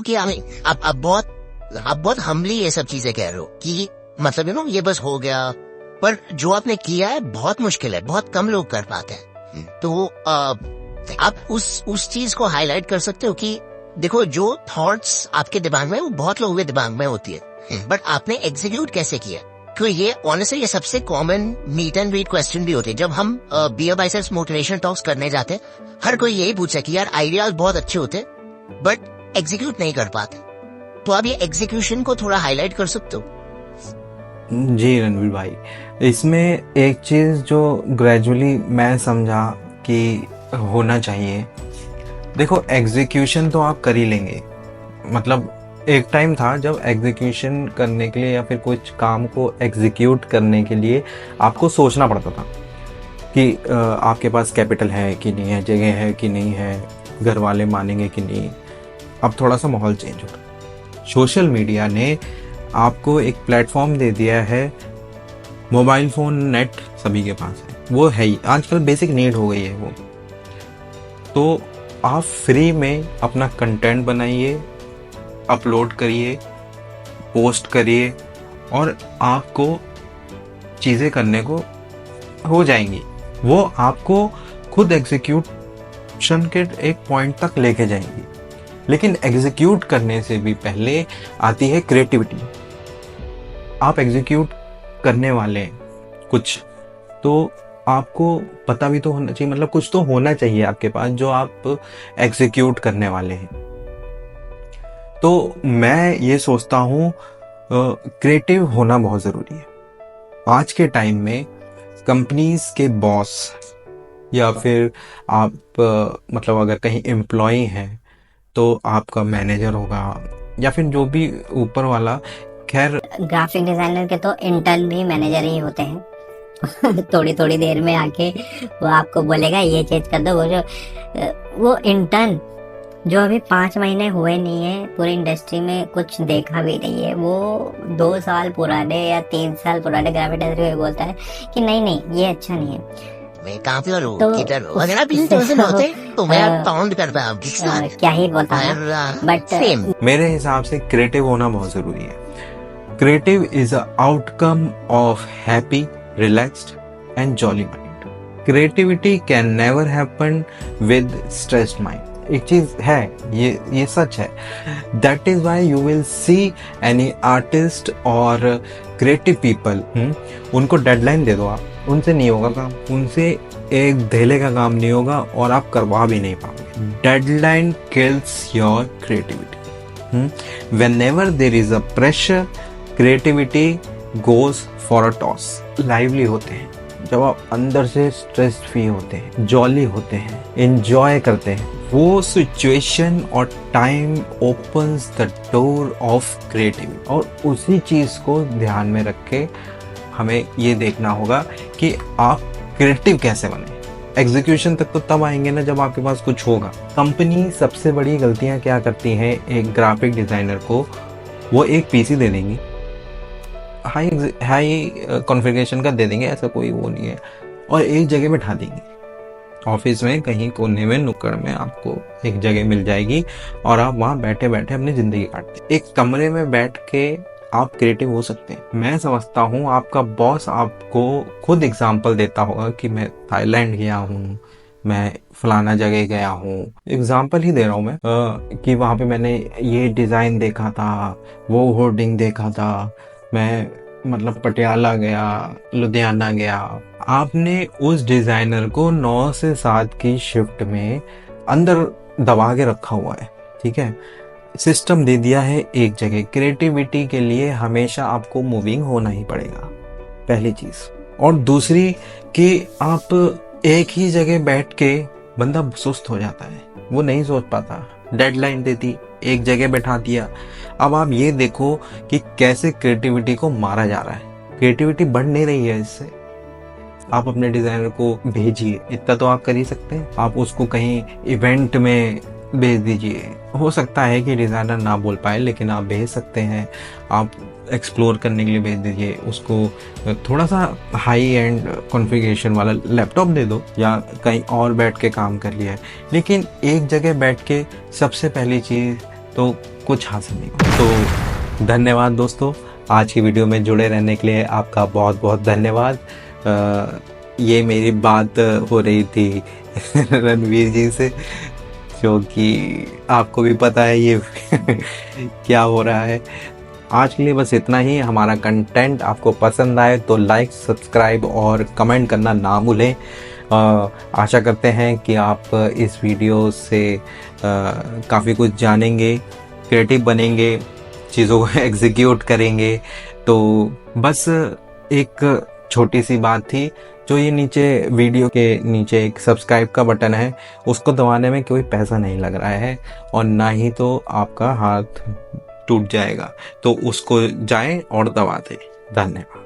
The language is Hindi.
कि आप बहुत हम्बली ये सब चीजें कह रहे हो कि मतलब ये बस हो गया, पर जो आपने किया है बहुत मुश्किल है, बहुत कम लोग कर पाते हैं। तो आप उस चीज को हाईलाइट कर सकते हो कि देखो जो थॉट्स आपके दिमाग में वो बहुत लोगों के दिमाग में होती है, बट आपने एग्जीक्यूट कैसे किया? क्योंकि ये ऑनेस्टली ये सबसे common meet and read question भी होते हैं जब हम बियर बाइसेप्स मोटिवेशन टॉक्स करने जाते हैं। हर कोई यही पूछे कि यार आइडियाज बहुत अच्छे होते बट एग्जीक्यूट नहीं कर पाते। तो आप ये एग्जीक्यूशन को थोड़ा हाईलाइट कर सकते हो? जी रणवीर भाई, इसमें एक चीज जो ग्रेजुअली मैं समझा कि होना चाहिए, देखो एग्जीक्यूशन तो आप कर ही लेंगे। मतलब एक टाइम था जब एग्जीक्यूशन करने के लिए या फिर कुछ काम को एग्जीक्यूट करने के लिए आपको सोचना पड़ता था कि आपके पास कैपिटल है कि नहीं है, जगह है कि नहीं है, घर वाले मानेंगे कि नहीं। अब थोड़ा सा माहौल चेंज हो रहा है। सोशल मीडिया ने आपको एक प्लेटफॉर्म दे दिया है। मोबाइल फोन, नेट सभी के पास है, वो है ही आजकल बेसिक नीड हो गई है वो। तो आप फ्री में अपना कंटेंट बनाइए, अपलोड करिए, पोस्ट करिए और आपको चीज़ें करने को हो जाएंगी। वो आपको खुद एग्जीक्यूशन के एक पॉइंट तक लेके जाएंगी। लेकिन एग्जीक्यूट करने से भी पहले आती है क्रिएटिविटी। आप एग्जीक्यूट करने वाले हैं कुछ, तो आपको पता भी तो होना चाहिए, मतलब कुछ तो होना चाहिए आपके पास जो आप एग्जीक्यूट करने वाले हैं। तो मैं ये सोचता हूँ क्रिएटिव होना बहुत ज़रूरी है। आज के टाइम में कंपनीज के बॉस या फिर आप मतलब अगर कहीं एम्प्लॉय हैं तो आपका मैनेजर होगा या फिर जो भी ऊपर वाला, खैर ग्राफिक डिजाइनर के तो इंटर्न भी मैनेजर ही होते हैं। थोड़ी थोड़ी देर में आके वो आपको बोलेगा ये चेंज कर दो। वो इंटर्न जो अभी 5 महीने हुए नहीं है, पूरी इंडस्ट्री में कुछ देखा भी नहीं है, वो 2 साल पुराने या 3 साल पुराने ग्राफिक डिजाइनर को बोलता है कि नहीं ये अच्छा नहीं है। मैं काफिलर हूँ, तो किधर हूँ? अगर आप इन पर्सन होते तो मैं काउंट करता हूँ क्या ही बोलता है, बट सेम। मेरे हिसाब से क्रिएटिव होना बहुत जरूरी है। Creative is a outcome of happy, relaxed and jolly mind. Creativity can never happen with stressed mind. एक चीज है, ये सच है। That is why you will see any artist और क्रिएटिव पीपल, उनको डेडलाइन दे दो आप, उनसे नहीं होगा काम, उनसे एक धेले का काम नहीं होगा और आप करवा भी नहीं पाओगे। Deadline kills your creativity. Whenever there is a pressure, creativity goes for a toss. Lively होते हैं जब आप अंदर से स्ट्रेस्ड फील होते हैं, जॉली होते हैं, एंजॉय करते हैं, वो सिचुएशन और time opens the door of creativity. और उसी चीज को ध्यान में रख के हमें ये देखना होगा कि आप क्रिएटिव कैसे बने। एग्जीक्यूशन तक तो तब आएंगे ना जब आपके पास कुछ होगा। कंपनी सबसे बड़ी गलतियां क्या करती हैं, एक ग्राफिक डिजाइनर को वो एक पीसी दे देंगी, हाई कॉन्फ़िगरेशन का दे देंगे, ऐसा कोई वो नहीं है, और एक जगह बैठा देंगे। ऑफिस में कहीं कोने में नुक्कड़ में आपको एक जगह मिल जाएगी और आप वहां बैठे बैठे अपनी जिंदगी काटते। एक कमरे में बैठ के आप क्रिएटिव हो सकते हैं। मैं समझता हूँ आपका बॉस आपको खुद एग्जाम्पल देता होगा कि मैं थाईलैंड गया हूँ, मैं फलाना जगह गया हूँ, एग्जाम्पल ही दे रहा हूँ मैं, कि वहां पे मैंने ये डिजाइन देखा था, वो होर्डिंग देखा था, मैं मतलब पटियाला गया, लुधियाना गया। आपने उस डिजाइनर को 9 से 7 की शिफ्ट में अंदर दबा के रखा हुआ है, ठीक है, सिस्टम दे दिया है एक जगह। क्रिएटिविटी के लिए हमेशा आपको मूविंग होना ही पड़ेगा, पहली चीज। और दूसरी कि आप एक ही जगह बैठ के बंदा सुस्त हो जाता है, वो नहीं सोच पाता। डेडलाइन देती, एक जगह बैठा दिया। अब आप ये देखो कि कैसे क्रिएटिविटी को मारा जा रहा है। क्रिएटिविटी बढ़ नहीं रही है इससे। आप अपने डिजाइनर को भेजिए, इतना तो आप कर ही सकते हैं। आप उसको कहीं इवेंट में भेज दीजिए, हो सकता है कि डिजाइनर ना बोल पाए लेकिन आप भेज सकते हैं। आप एक्सप्लोर करने के लिए भेज दीजिए उसको। थोड़ा सा हाई एंड कॉन्फ़िगरेशन वाला लैपटॉप दे दो या कहीं और बैठ के काम कर लिया है, लेकिन एक जगह बैठ के सबसे पहली चीज तो कुछ हासिल नहीं होगा। तो धन्यवाद दोस्तों, आज की वीडियो में जुड़े रहने के लिए आपका बहुत बहुत धन्यवाद। ये मेरी बात हो रही थी रणवीर जी से, जो कि आपको भी पता है ये क्या हो रहा है। आज के लिए बस इतना ही। हमारा कंटेंट आपको पसंद आए तो लाइक, सब्सक्राइब और कमेंट करना ना भूलें। आशा करते हैं कि आप इस वीडियो से काफ़ी कुछ जानेंगे, क्रिएटिव बनेंगे, चीज़ों को एग्जीक्यूट करेंगे। तो बस एक छोटी सी बात थी, जो ये नीचे वीडियो के नीचे एक सब्सक्राइब का बटन है, उसको दबाने में कोई पैसा नहीं लग रहा है और ना ही तो आपका हाथ टूट जाएगा, तो उसको जाएं और दबा दें। धन्यवाद।